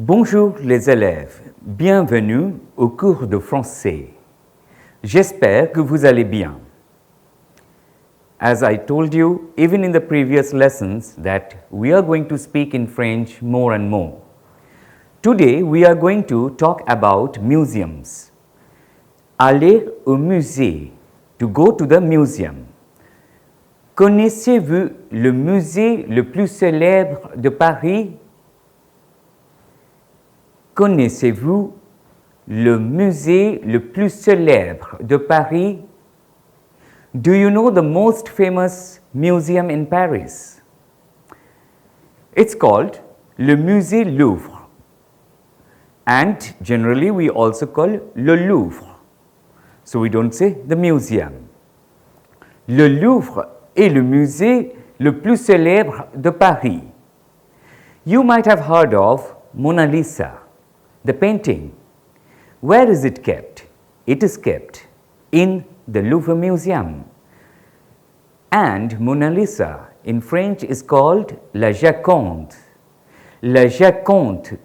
Bonjour les élèves, bienvenue au cours de français. J'espère que vous allez bien. As I told you, even in the previous lessons, that we are going to speak in French more and more. Today, we are going to talk about museums. Aller au musée, to go to the museum. Connaissez-vous le musée le plus célèbre de Paris? Connaissez-vous le musée le plus célèbre de Paris? Do you know the most famous museum in Paris? It's called le musée Louvre, and generally we also call le Louvre. So we don't say the museum. Le Louvre est le musée le plus célèbre de Paris. You might have heard of Mona Lisa, the painting. Where is it kept? It is kept in the Louvre Museum. And Mona Lisa in French is called la Joconde. La Joconde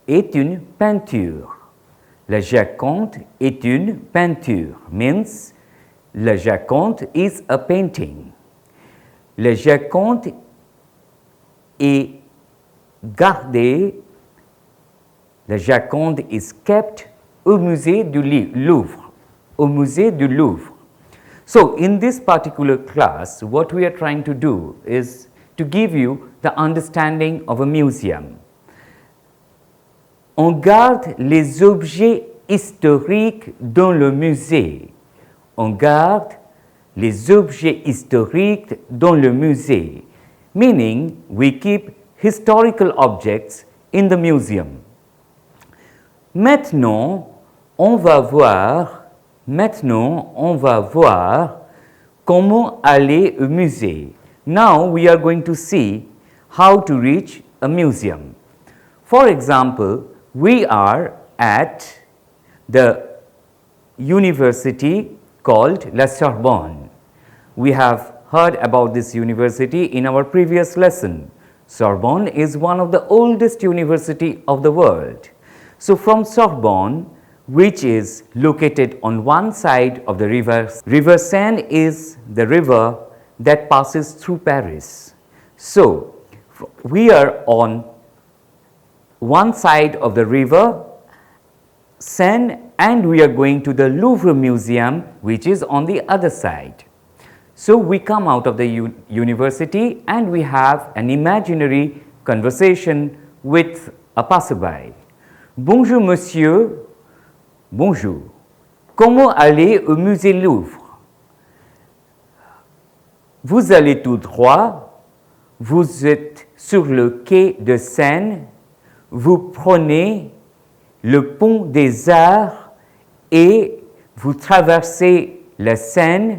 est une peinture. La Joconde est une peinture, means la Joconde is a painting. La Joconde est gardée. La Joconde is kept au musée du Louvre, au musée du Louvre. So, in this particular class, what we are trying to do is to give you the understanding of a museum. On garde les objets historiques dans le musée. On garde les objets historiques dans le musée, meaning we keep historical objects in the museum. Maintenant, on va voir comment aller au musée. Now, we are going to see how to reach a museum. For example, we are at the university called La Sorbonne. We have heard about this university in our previous lesson. Sorbonne is one of the oldest universities of the world. So, from Sorbonne, which is located on one side of the River Seine is the river that passes through Paris. So, we are on one side of the river Seine and we are going to the Louvre Museum, which is on the other side. So, we come out of the university and we have an imaginary conversation with a passerby. Bonjour monsieur, bonjour. Comment aller au musée Louvre? Vous allez tout droit, vous êtes sur le quai de Seine, vous prenez le pont des Arts et vous traversez la Seine,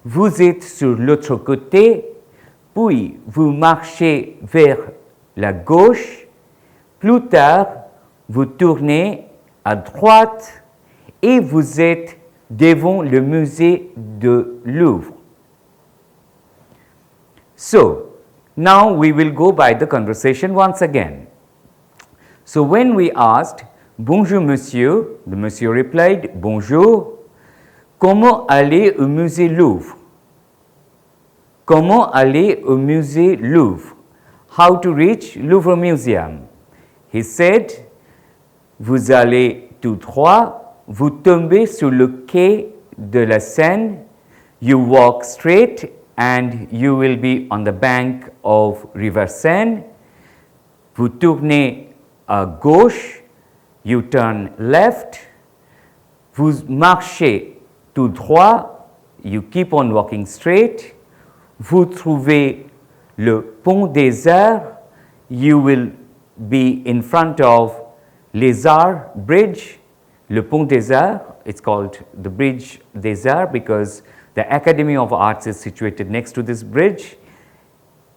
vous êtes sur l'autre côté, puis vous marchez vers la gauche, plus tard vous tournez à droite et vous êtes devant le musée de Louvre. So, now we will go by the conversation once again. So, when we asked, bonjour monsieur, the monsieur replied, bonjour, comment aller au musée Louvre? Comment aller au musée Louvre? How to reach Louvre Museum? He said, vous allez tout droit, vous tombez sur le quai de la Seine, you walk straight and you will be on the bank of River Seine. Vous tournez à gauche, you turn left, vous marchez tout droit, you keep on walking straight, vous trouvez le pont des Arts, you will be in front of Les Arts Bridge, le Pont des Arts. It's called the Bridge des Arts because the Academy of Arts is situated next to this bridge.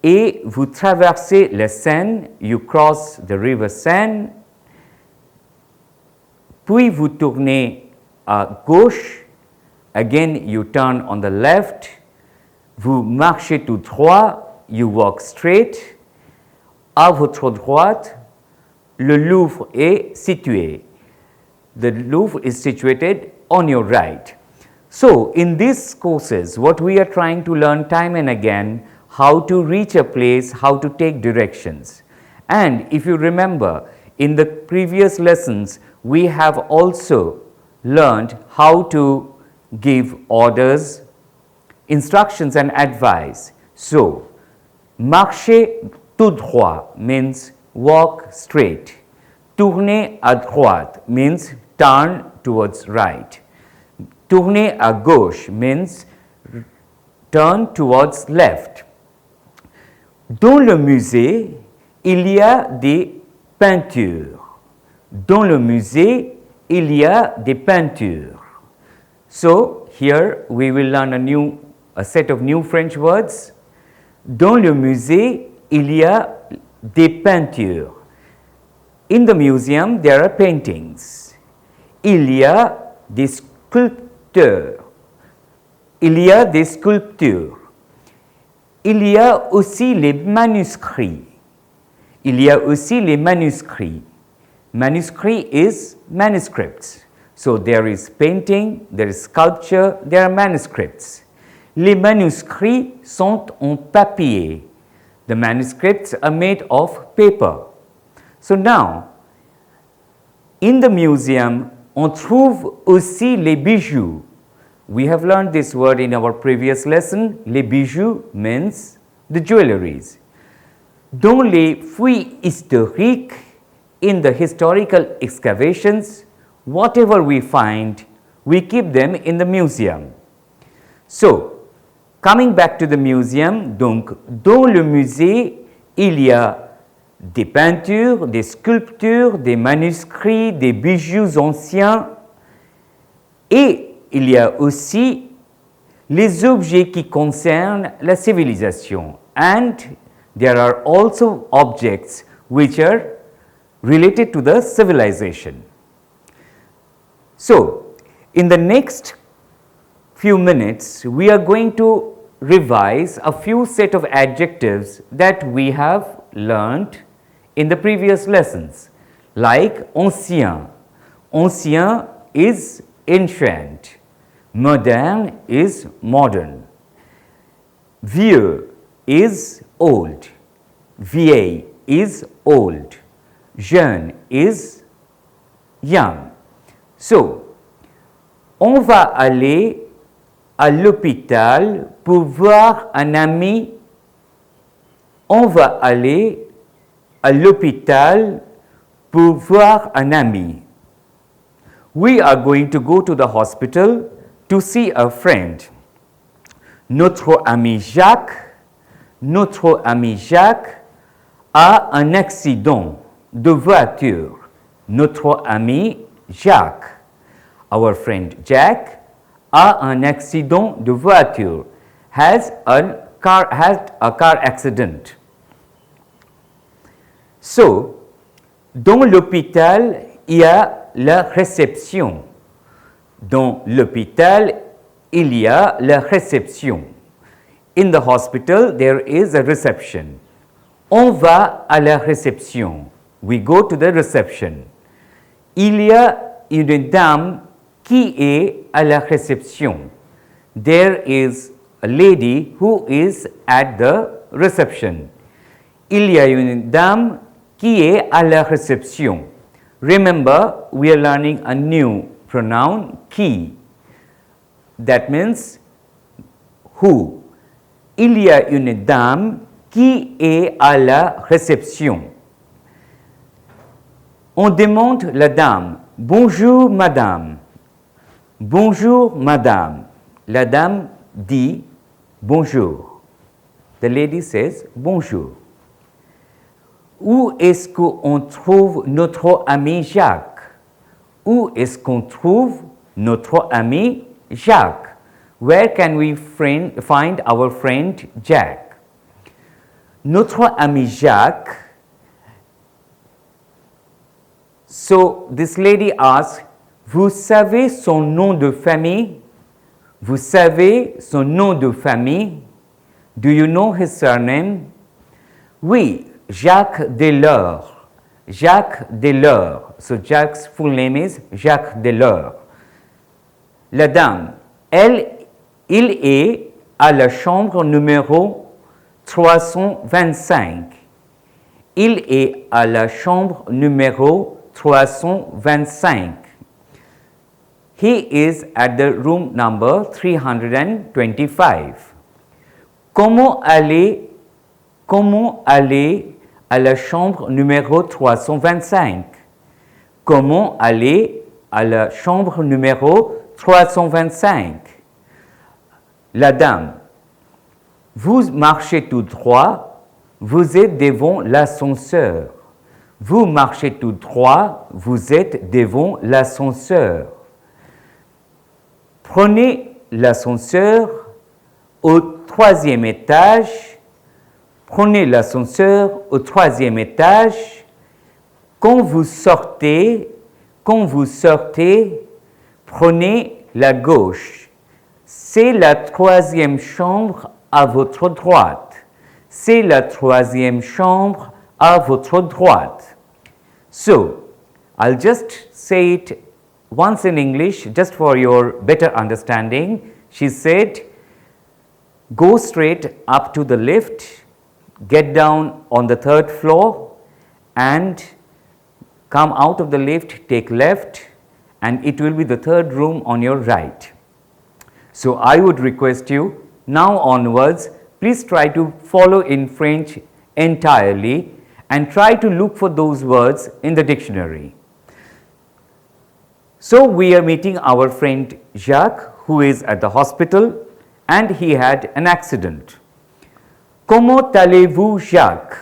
Et vous traversez la Seine, you cross the river Seine, puis vous tournez à gauche, again you turn on the left, vous marchez tout droit, you walk straight, à votre droite, le Louvre est situé. The Louvre is situated on your right. So, in these courses, what we are trying to learn time and again, how to reach a place, how to take directions. And if you remember, in the previous lessons, we have also learned how to give orders, instructions and advice. So, marcher tout droit means walk straight. Tourner à droite means turn towards right. Tourner à gauche means turn towards left. Dans le musée, il y a des peintures. Dans le musée, il y a des peintures. So, here we will learn a set of new French words. Dans le musée, il y a des peintures. In the museum, there are paintings. Il y a des sculpteurs. Il y a des sculptures. Il y a aussi les manuscrits. Il y a aussi les manuscrits. Manuscrit is manuscripts. So there is painting, there is sculpture, there are manuscripts. Les manuscrits sont en papier. The manuscripts are made of paper. So now, in the museum, on trouve aussi les bijoux. We have learned this word in our previous lesson. Les bijoux means the jewelries. Dans les fouilles historiques, in the historical excavations, whatever we find, we keep them in the museum. So, coming back to the museum, donc, dans le musée, il y a des peintures, des sculptures, des manuscrits, des bijoux anciens et il y a aussi les objets qui concernent la civilisation. And there are also objects which are related to the civilization. So, in the next few minutes, we are going to revise a few set of adjectives that we have learned in the previous lessons, like ancien. Ancien is ancient. Moderne is modern. Vieux is old. Vieille is old. Jeune is young. So, on va aller à l'hôpital pour voir un ami. On va aller à l'hôpital pour voir un ami. We are going to go to the hospital to see a friend. Notre ami Jacques a un accident de voiture. Notre ami Jacques, our friend Jack, a un accident de voiture, had a car accident. So, dans l'hôpital, il y a la réception. Dans l'hôpital, il y a la réception. In the hospital, there is a reception. On va à la réception. We go to the reception. Il y a une dame qui est à la réception. There is a lady who is at the reception. Il y a une dame qui est à la réception. Remember, we are learning a new pronoun, qui. That means who. Il y a une dame qui est à la réception. On demande la dame, bonjour madame. Bonjour madame. La dame dit bonjour. The lady says bonjour. Où est-ce qu'on trouve notre ami Jacques? Où est-ce qu'on trouve notre ami Jacques? Where can we find our friend Jack? Notre ami Jacques. So this lady asks, vous savez son nom de famille? Vous savez son nom de famille? Do you know his surname? Oui, Jacques Delors. Jacques Delors. So Jacques' full name is Jacques Delors. La dame, il est à la chambre numéro 325. Il est à la chambre numéro 325. He is at the room number 325. Comment aller à la chambre numéro 325? Comment aller à la chambre numéro 325? La dame, vous marchez tout droit, vous êtes devant l'ascenseur. Vous marchez tout droit, vous êtes devant l'ascenseur. Prenez l'ascenseur au troisième étage. Prenez l'ascenseur au troisième étage. Quand vous sortez, prenez la gauche. C'est la troisième chambre à votre droite. C'est la troisième chambre à votre droite. So, I'll just say it once in English, just for your better understanding. She said, go straight up to the lift, get down on the third floor, and come out of the lift, take left, and it will be the third room on your right. So I would request you, now onwards, please try to follow in French entirely and try to look for those words in the dictionary. So we are meeting our friend Jacques, who is at the hospital, and he had an accident. Comment allez-vous, Jacques?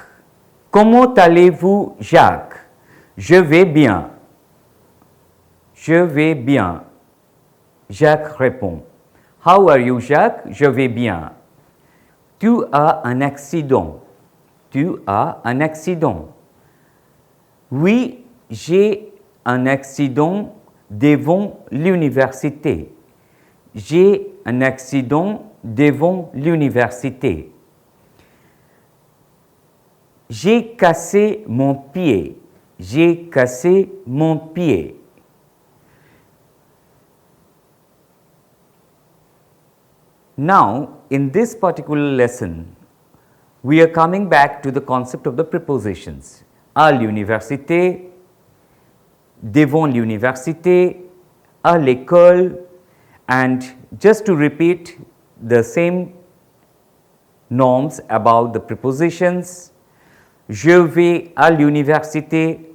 Comment allez-vous, Jacques? Je vais bien. Je vais bien. Jacques répond. How are you, Jacques? Je vais bien. Tu as un accident. Tu as un accident. Oui, j'ai un accident devant l'université. J'ai un accident devant l'université. J'ai cassé mon pied. J'ai cassé mon pied. Now, in this particular lesson, we are coming back to the concept of the prepositions. À l'université, devant l'université, à l'école, and just to repeat the same norms about the prepositions. Je vais à l'université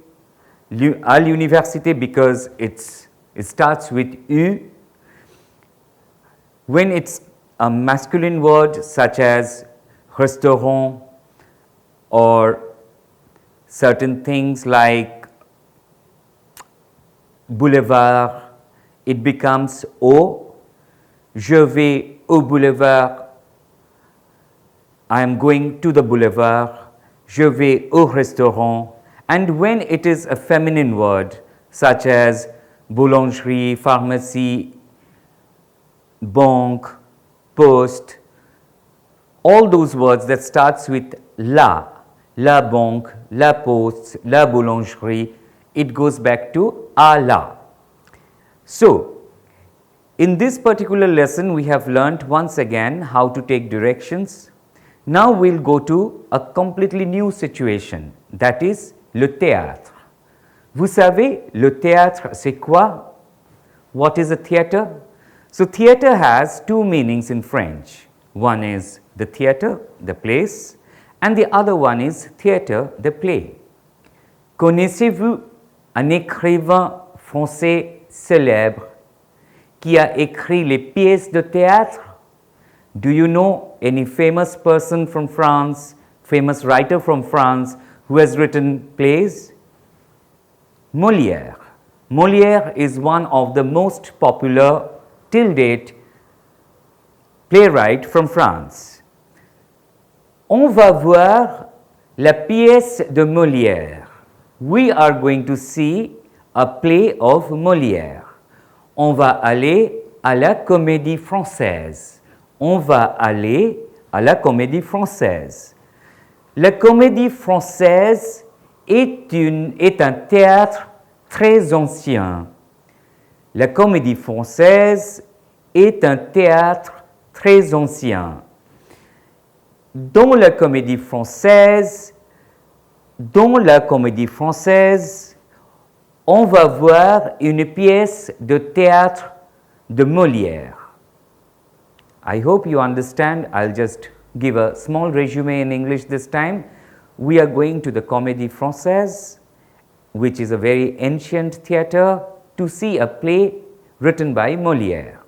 because it starts with U. When it's a masculine word such as restaurant or certain things like boulevard, it becomes O. Je vais au boulevard. I am going to the boulevard. Je vais au restaurant. And when it is a feminine word such as boulangerie, pharmacie, banque, poste, all those words that starts with la banque, la poste, la boulangerie, it goes back to à la. So, in this particular lesson we have learnt once again how to take directions. Now we will go to a completely new situation, that is le théâtre. Vous savez, le théâtre c'est quoi? What is a theatre? So, theatre has two meanings in French. One is the theatre, the place, and the other one is theatre, the play. Connaissez-vous un écrivain français célèbre qui a écrit les pièces de théâtre? Do you know any famous person from France, famous writer from France Who has written plays? Molière. Molière is one of the most popular till date playwright from France. On va voir la pièce de Molière. We are going to see a play of Molière. On va aller à la Comédie Française. On va aller à la Comédie Française. La Comédie Française est un théâtre très ancien. La Comédie Française est un théâtre très ancien. Dans la Comédie Française, on va voir une pièce de théâtre de Molière. I hope you understand. I'll just give a small resume in English this time. We are going to the Comédie Française, which is a very ancient theatre, to see a play written by Molière.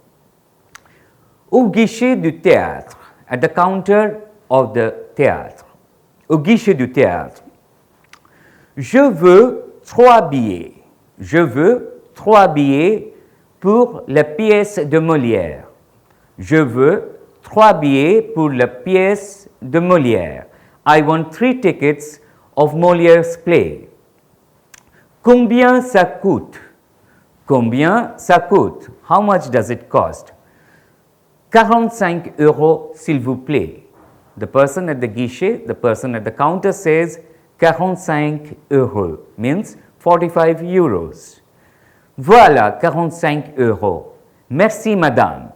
Au guichet du théâtre, at the counter of the théâtre, au guichet du théâtre, je veux 3 billets. Je veux 3 billets pour la pièce de Molière. Je veux 3 billets pour la pièce de Molière. I want 3 tickets of Molière's play. Combien ça coûte? Combien ça coûte? How much does it cost? 45 euros, s'il vous plaît. The person at the guichet, the person at the counter says 45 euros, means 45 euros. Voilà 45 euros. Merci, madame.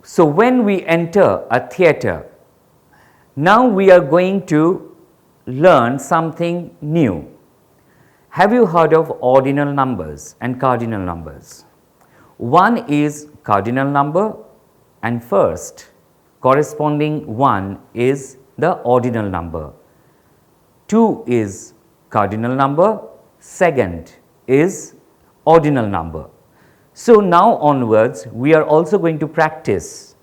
So when we enter a theatre, now we are going to learn something new. Have you heard of ordinal numbers and cardinal numbers? One is cardinal number, and first corresponding one is the ordinal number. 2 is cardinal number, second is ordinal number. So now onwards, we are also going to practice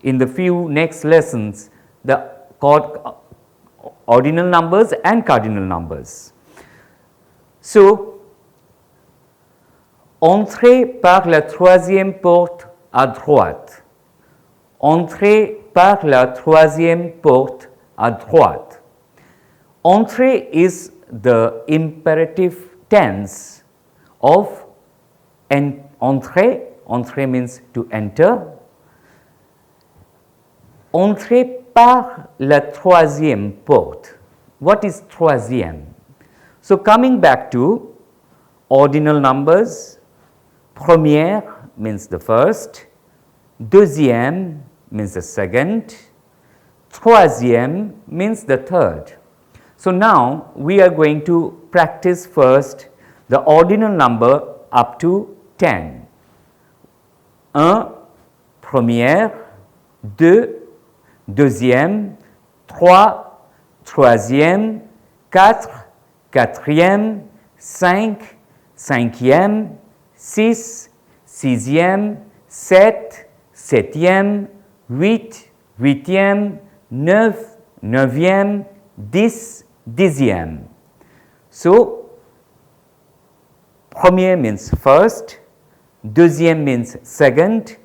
in the few next lessons the ordinal numbers and cardinal numbers. So, entrez par la troisième porte à droite. Entrez par la troisième porte à droite. Entrez is the imperative tense of entrez. Entrez means to enter. Entrez par la troisième porte. What is troisième? So coming back to ordinal numbers, première means the first, deuxième means the second, troisième means the third. So now we are going to practice first the ordinal number up to 10. 1, première, 2, deuxième, 3, troisième, 4, quatrième, 5, cinquième, 6, sixième, 7, septième, 8, huitième, 9, neuvième, 10, dixième. So, premier means first, deuxième means second,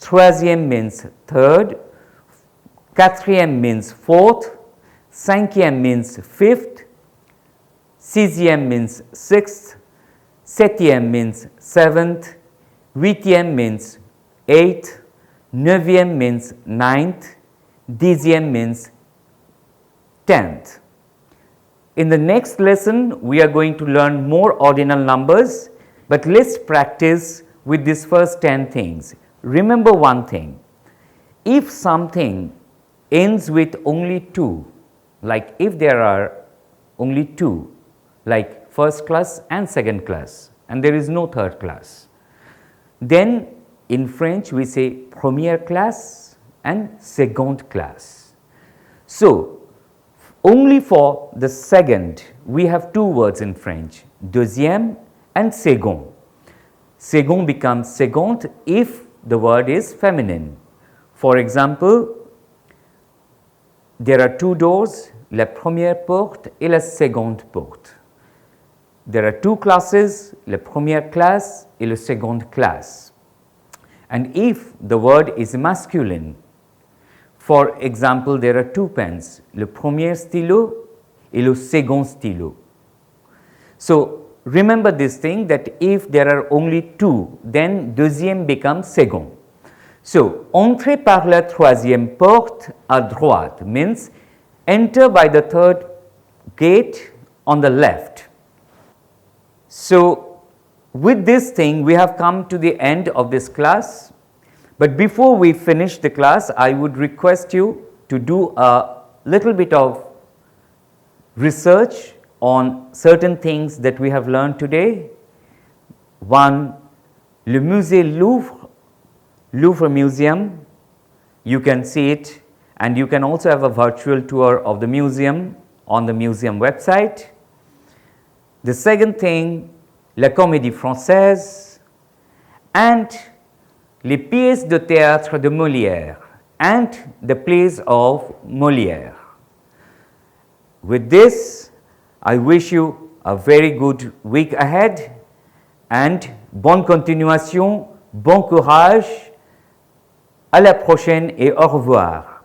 troisième means third, quatrième means fourth, cinquième means fifth, sixième means sixth, septième means seventh, huitième means eighth, neuvième means ninth, dixième means 10th. In the next lesson, we are going to learn more ordinal numbers, but let's practice with these first 10 things. Remember one thing, if something ends with only 2, like if there are only 2, like first class and second class, and there is no third class, then in French we say première classe and seconde classe. So, only for the second, we have 2 words in French, deuxième and second. Second becomes seconde if the word is feminine. For example, there are two doors, la première porte et la seconde porte. There are two classes, la première classe et la seconde classe. And if the word is masculine, for example, there are two pens, le premier stylo et le second stylo. So, remember this thing that if there are only two, then deuxième becomes second. So, entrez par la troisième porte à droite means enter by the third gate on the left. So, with this thing we have come to the end of this class, but before we finish the class I would request you to do a little bit of research on certain things that we have learned today. One, le musée Louvre Museum, you can see it, and you can also have a virtual tour of the museum on the museum website. The second thing, la Comédie Française and les pièces de théâtre de Molière and the plays of Molière. With this, I wish you a very good week ahead and bonne continuation, bon courage, à la prochaine et au revoir.